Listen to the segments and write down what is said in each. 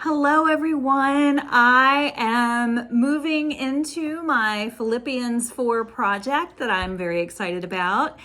Hello, everyone. I am moving into my Philippians 4 project that I'm very excited about.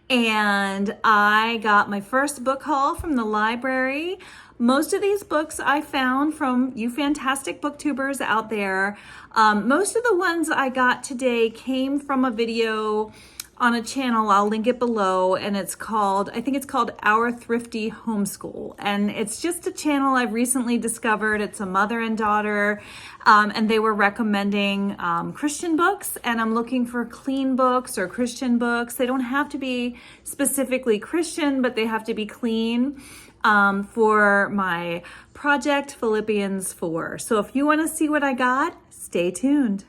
And I got my first book haul from the library. Most of these books I found from you fantastic booktubers out there. Most of the ones I got today came from a video on a channel. I'll link it below, and I think it's called Our Thrifty Homeschool. And it's just a channel I've recently discovered. It's a mother and daughter, and they were recommending Christian books, and I'm looking for clean books or Christian books. They don't have to be specifically Christian, but they have to be clean for my project Philippians 4. So if you want to see what I got, stay tuned.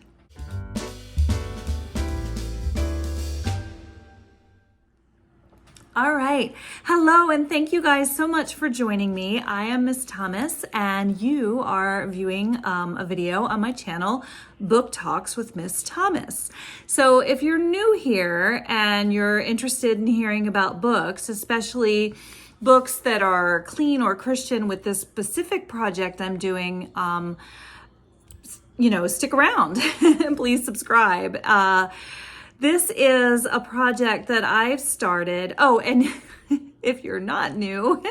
All right. Hello, and thank you guys so much for joining me. I am Miss Thomas, and you are viewing a video on my channel, Book Talks with Miss Thomas. So if you're new here and you're interested in hearing about books, especially books that are clean or Christian with this specific project I'm doing, stick around and please subscribe. This is a project that I've started. Oh, and if you're not new,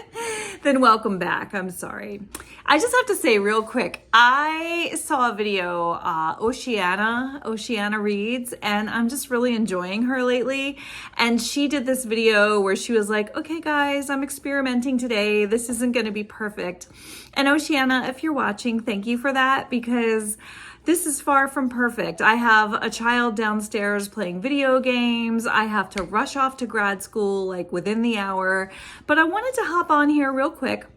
then welcome back. I'm sorry. I just have to say real quick, I saw a video, Oceana Reads, and I'm just really enjoying her lately. And she did this video where she was like, okay guys, I'm experimenting today. This isn't going to be perfect. And Oceana, if you're watching, thank you for that, because this is far from perfect. I have a child downstairs playing video games. I have to rush off to grad school like within the hour. But I wanted to hop on here real quick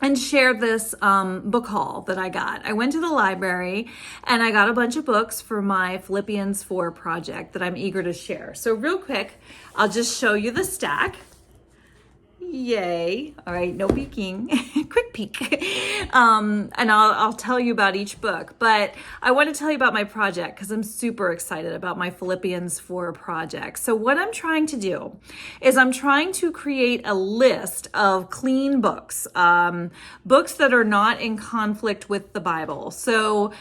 and share this book haul that I got. I went to the library and I got a bunch of books for my Philippians 4 project that I'm eager to share. So real quick, I'll just show you the stack. Yay. All right, no peeking. Quick peek. And I'll tell you about each book, but I want to tell you about my project because I'm super excited about my Philippians 4 project. So what I'm trying to do is I'm trying to create a list of clean books, books that are not in conflict with the Bible. So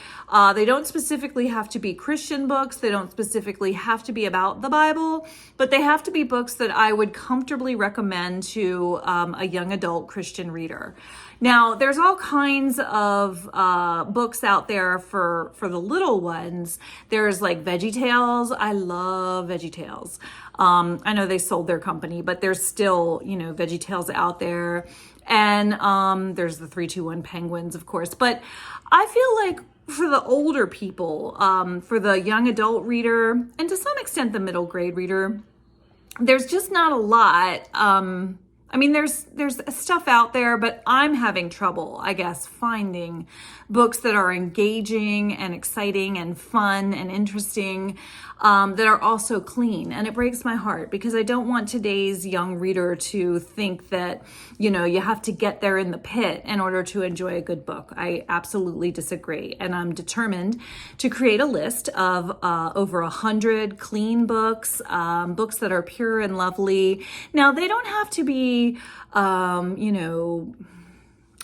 they don't specifically have to be Christian books. They don't specifically have to be about the Bible, but they have to be books that I would comfortably recommend to a young adult Christian reader. Now, there's all kinds of books out there for the little ones. There's like VeggieTales. I love VeggieTales. I know they sold their company, but there's still, VeggieTales out there. And there's the 321 Penguins, of course. But I feel like for the older people, for the young adult reader, and to some extent the middle grade reader, there's just not a lot. There's stuff out there, but I'm having trouble, I guess, finding books that are engaging and exciting and fun and interesting, that are also clean. And it breaks my heart because I don't want today's young reader to think that, you have to get there in the pit in order to enjoy a good book. I absolutely disagree. And I'm determined to create a list of over 100 clean books, books that are pure and lovely. Now, they don't have to be,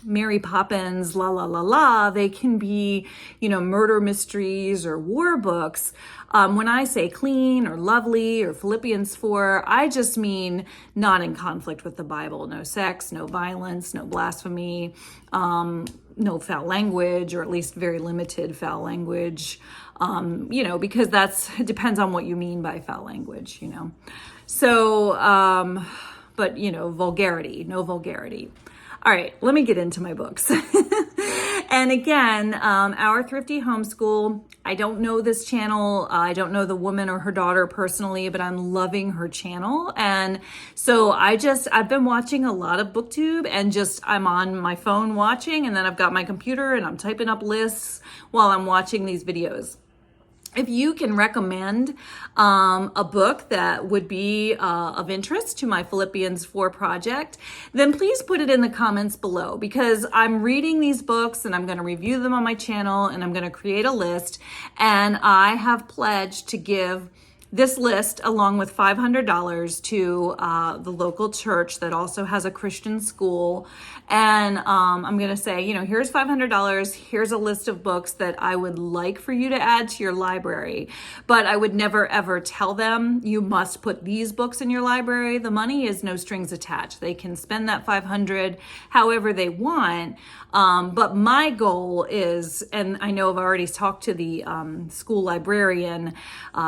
Mary Poppins, la la la la. They can be, murder mysteries or war books. When I say clean or lovely or Philippians 4, I just mean not in conflict with the Bible. No sex, no violence, no blasphemy, no foul language, or at least very limited foul language, because it depends on what you mean by foul language, So, but, vulgarity, no vulgarity. All right, let me get into my books. And again, Our Thrifty Homeschool, I don't know this channel. I don't know the woman or her daughter personally, but I'm loving her channel. And so I've been watching a lot of BookTube and I'm on my phone watching, and then I've got my computer and I'm typing up lists while I'm watching these videos. If you can recommend a book that would be of interest to my Philippians 4 project, then please put it in the comments below, because I'm reading these books and I'm going to review them on my channel and I'm going to create a list, and I have pledged to give this list along with $500 to the local church that also has a Christian school. And I'm going to say, here's $500. Here's a list of books that I would like for you to add to your library. But I would never, ever tell them you must put these books in your library. The money is no strings attached. They can spend that $500 however they want. But my goal is, and I know I've already talked to the school librarian,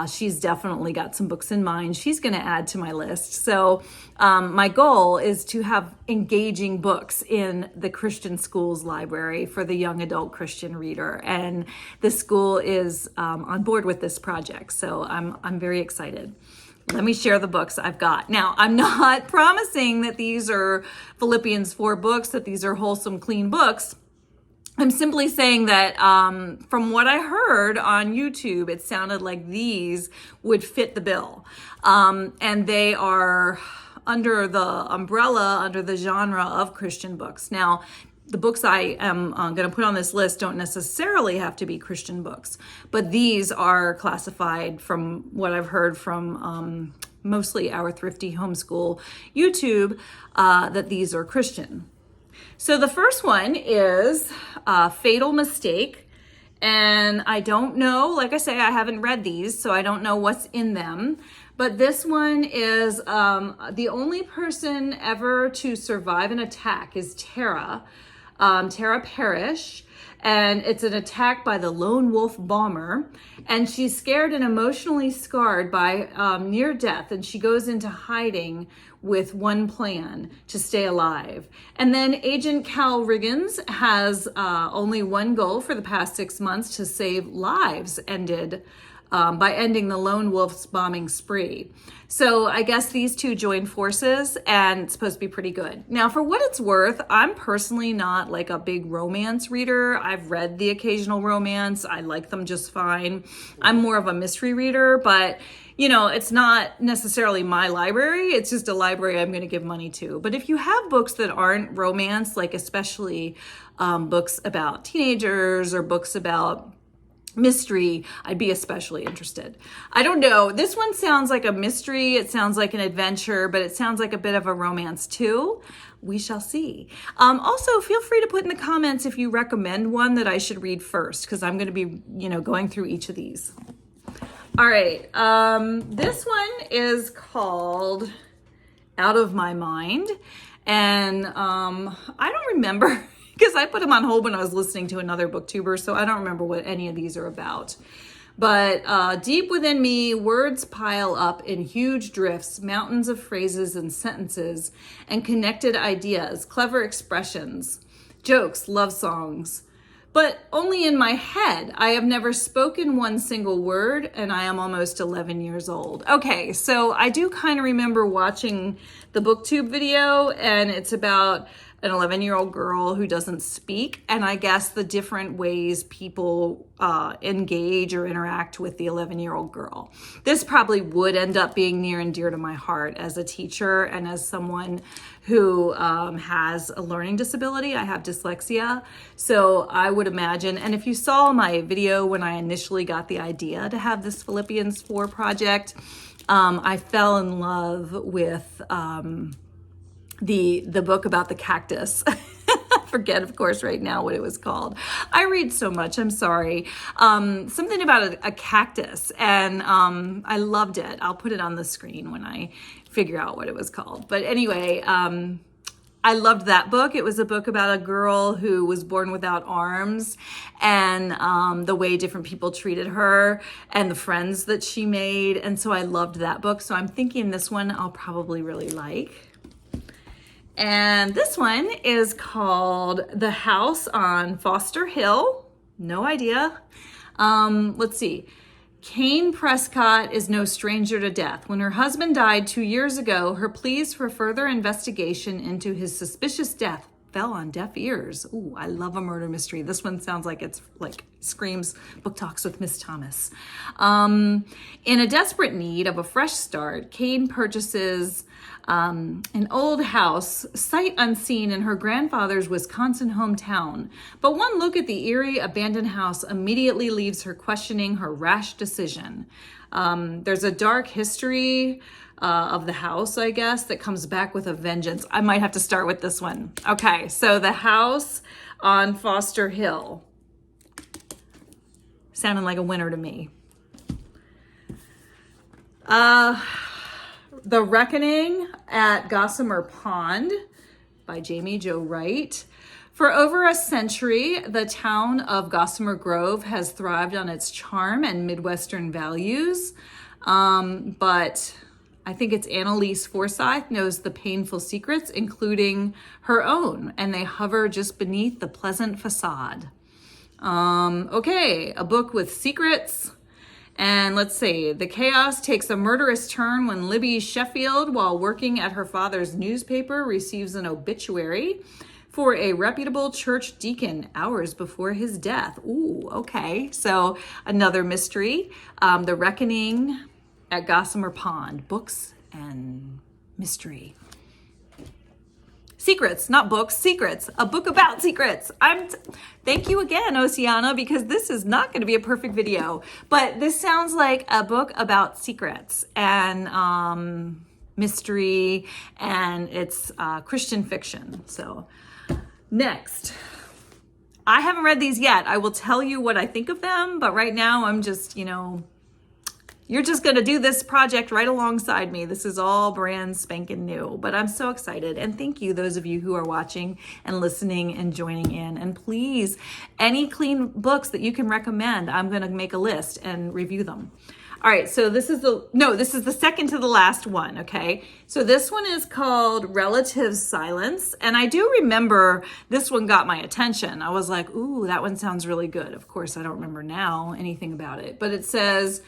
she's definitely got some books in mind she's going to add to my list. So my goal is to have engaging books in the Christian school's library for the young adult Christian reader. And the school is on board with this project. So I'm very excited. Let me share the books I've got. Now, I'm not promising that these are Philippians 4 books, that these are wholesome, clean books. I'm simply saying that from what I heard on YouTube, it sounded like these would fit the bill. And they are under the umbrella, under the genre of Christian books. Now, the books I am going to put on this list don't necessarily have to be Christian books, but these are classified from what I've heard from mostly our thrifty homeschool YouTube, that these are Christian. So the first one is Fatal Mistake. And I don't know, like I say, I haven't read these, so I don't know what's in them. But this one is the only person ever to survive an attack is Tara Parrish. And it's an attack by the lone wolf bomber. And she's scared and emotionally scarred by near death. And she goes into hiding with one plan: to stay alive. And then Agent Cal Riggins has only one goal for the past 6 months: to save lives by ending the lone wolf's bombing spree. So I guess these two join forces, and it's supposed to be pretty good. Now, for what it's worth, I'm personally not like a big romance reader. I've read the occasional romance. I like them just fine. I'm more of a mystery reader, but it's not necessarily my library. It's just a library I'm going to give money to. But if you have books that aren't romance, like especially books about teenagers or books about mystery, I'd be especially interested. I don't know. This one sounds like a mystery. It sounds like an adventure, but it sounds like a bit of a romance too. We shall see. Also, feel free to put in the comments if you recommend one that I should read first, because I'm going to be, going through each of these. All right. This one is called Out of My Mind. And I don't remember because I put them on hold when I was listening to another booktuber, so I don't remember what any of these are about. But deep within me, words pile up in huge drifts, mountains of phrases and sentences, and connected ideas, clever expressions, jokes, love songs. But only in my head. I have never spoken one single word, and I am almost 11 years old. Okay, so I do kind of remember watching the booktube video, and it's about an 11-year-old girl who doesn't speak, and I guess the different ways people engage or interact with the 11-year-old girl. This probably would end up being near and dear to my heart as a teacher and as someone who has a learning disability. I have dyslexia, so I would imagine, and if you saw my video when I initially got the idea to have this Philippians 4 project, I fell in love with the book about the cactus. I forget, of course, right now what it was called. I read so much, I'm sorry. Something about a cactus, and I loved it. I'll put it on the screen when I figure out what it was called. But anyway, I loved that book. It was a book about a girl who was born without arms, and the way different people treated her and the friends that she made. And so I loved that book. So I'm thinking this one I'll probably really like. And this one is called The House on Foster Hill. No idea. Let's see. Kane Prescott is no stranger to death. When her husband died 2 years ago, her pleas for further investigation into his suspicious death fell on deaf ears. Ooh, I love a murder mystery. This one sounds like it's like screams Book Talks with Miss Thomas. In a desperate need of a fresh start, Kane purchases an old house, sight unseen, in her grandfather's Wisconsin hometown. But one look at the eerie abandoned house immediately leaves her questioning her rash decision. There's a dark history of the house, I guess, that comes back with a vengeance. I might have to start with this one. Okay, so the house on Foster Hill. Sounding like a winner to me. The Reckoning at Gossamer Pond by Jamie Jo Wright. For over a century, the town of Gossamer Grove has thrived on its charm and Midwestern values. But I think it's Annalise Forsyth knows the painful secrets, including her own, and they hover just beneath the pleasant facade. Okay, a book with secrets. And let's see, the chaos takes a murderous turn when Libby Sheffield, while working at her father's newspaper, receives an obituary for a reputable church deacon hours before his death. Ooh, okay. So another mystery, The Reckoning at Gossamer Pond, books and mystery. Secrets, not books, secrets. A book about secrets. Thank you again, Oceana, because this is not going to be a perfect video, but this sounds like a book about secrets and mystery, and it's Christian fiction. So next, I haven't read these yet. I will tell you what I think of them, but right now I'm just, you're just going to do this project right alongside me. This is all brand spanking new, but I'm so excited. And thank you, those of you who are watching and listening and joining in. And please, any clean books that you can recommend, I'm going to make a list and review them. All right, so this is the second to the last one, okay? So this one is called Relative Silence. And I do remember this one got my attention. I was like, ooh, that one sounds really good. Of course, I don't remember now anything about it. But it says,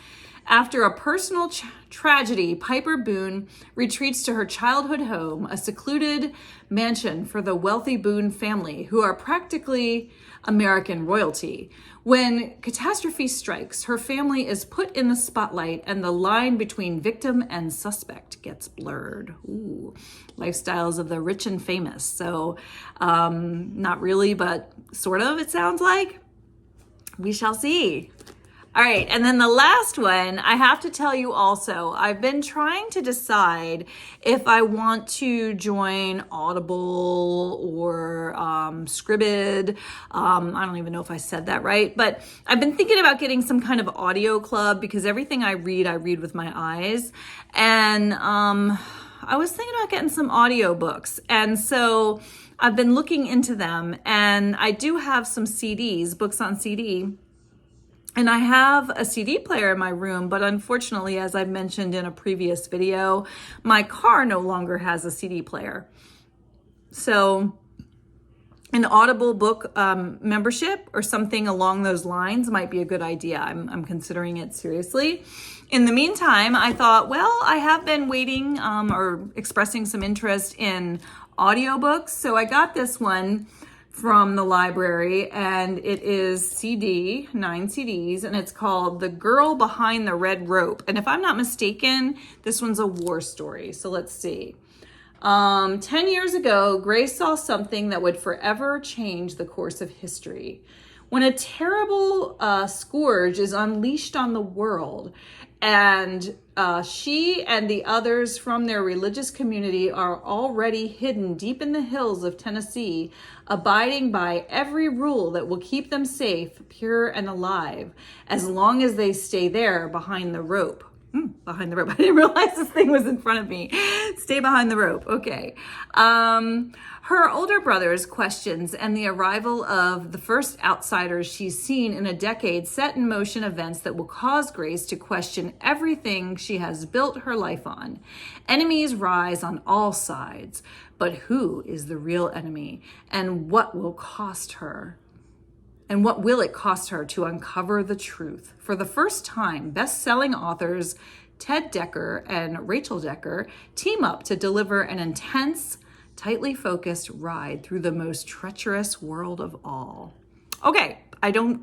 after a personal tragedy, Piper Boone retreats to her childhood home, a secluded mansion for the wealthy Boone family, who are practically American royalty. When catastrophe strikes, her family is put in the spotlight and the line between victim and suspect gets blurred. Ooh, lifestyles of the rich and famous. So not really, but sort of, it sounds like. We shall see. All right, and then the last one, I have to tell you also, I've been trying to decide if I want to join Audible or Scribd. I don't even know if I said that right, but I've been thinking about getting some kind of audio club because everything I read with my eyes. And I was thinking about getting some audiobooks. And so I've been looking into them, and I do have some CDs, books on CD. And I have a CD player in my room, but unfortunately, as I mentioned in a previous video, my car no longer has a CD player. So an Audible book membership or something along those lines might be a good idea. I'm considering it seriously. In the meantime, I thought, well, I have been waiting or expressing some interest in audiobooks. So I got this one from the library, and it is 9 CDs, and it's called The Girl Behind the Red Rope. And if I'm not mistaken, this one's a war story. So let's see. 10 years ago, Grace saw something that would forever change the course of history. When a terrible scourge is unleashed on the world, and she and the others from their religious community are already hidden deep in the hills of Tennessee, abiding by every rule that will keep them safe, pure, and alive, as long as they stay there behind the rope. Behind the rope. I didn't realize this thing was in front of me. Stay behind the rope. Okay. Her older brother's questions and the arrival of the first outsiders she's seen in a decade set in motion events that will cause Grace to question everything she has built her life on. Enemies rise on all sides, but who is the real enemy, and what will cost her? And what will it cost her to uncover the truth? For the first time, best-selling authors Ted Decker and Rachel Decker team up to deliver an intense, tightly focused ride through the most treacherous world of all. Okay,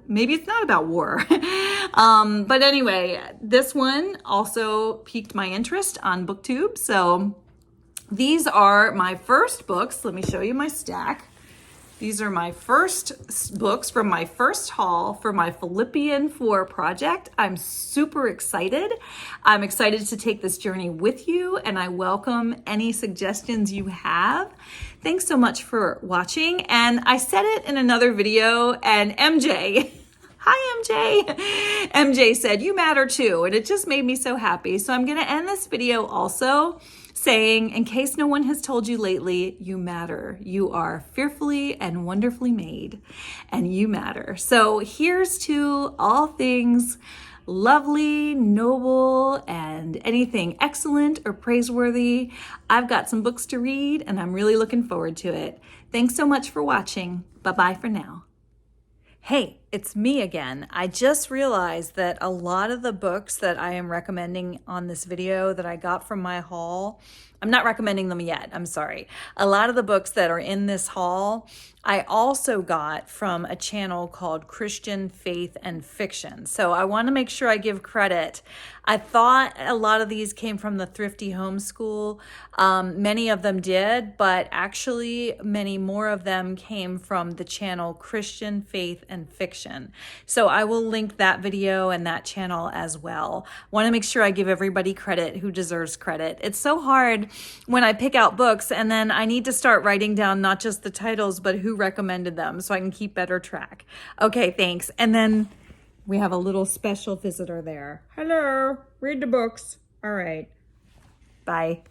maybe it's not about war. But anyway, this one also piqued my interest on BookTube. So these are my first books. Let me show you my stack. These are my first books from my first haul for my Philippian 4 project. I'm super excited. I'm excited to take this journey with you, and I welcome any suggestions you have. Thanks so much for watching. And I said it in another video, and MJ, hi MJ, MJ said, "You matter too," and it just made me so happy. So I'm gonna end this video also saying, in case no one has told you lately, you matter. You are fearfully and wonderfully made, and you matter. So here's to all things lovely, noble, and anything excellent or praiseworthy. I've got some books to read, and I'm really looking forward to it. Thanks so much for watching. Bye-bye for now. Hey, it's me again. I just realized that a lot of the books that I am recommending on this video that I got from my haul, I'm not recommending them yet, I'm sorry. A lot of the books that are in this haul, I also got from a channel called Christian Faith and Fiction. So I want to make sure I give credit. I thought a lot of these came from the Thrifty Homeschool. Many of them did, but actually many more of them came from the channel Christian Faith and Fiction. So I will link that video and that channel as well. Want to make sure I give everybody credit who deserves credit. It's so hard when I pick out books and then I need to start writing down not just the titles, but who recommended them so I can keep better track. Okay, thanks. And then we have a little special visitor there. Hello, read the books. All right, bye.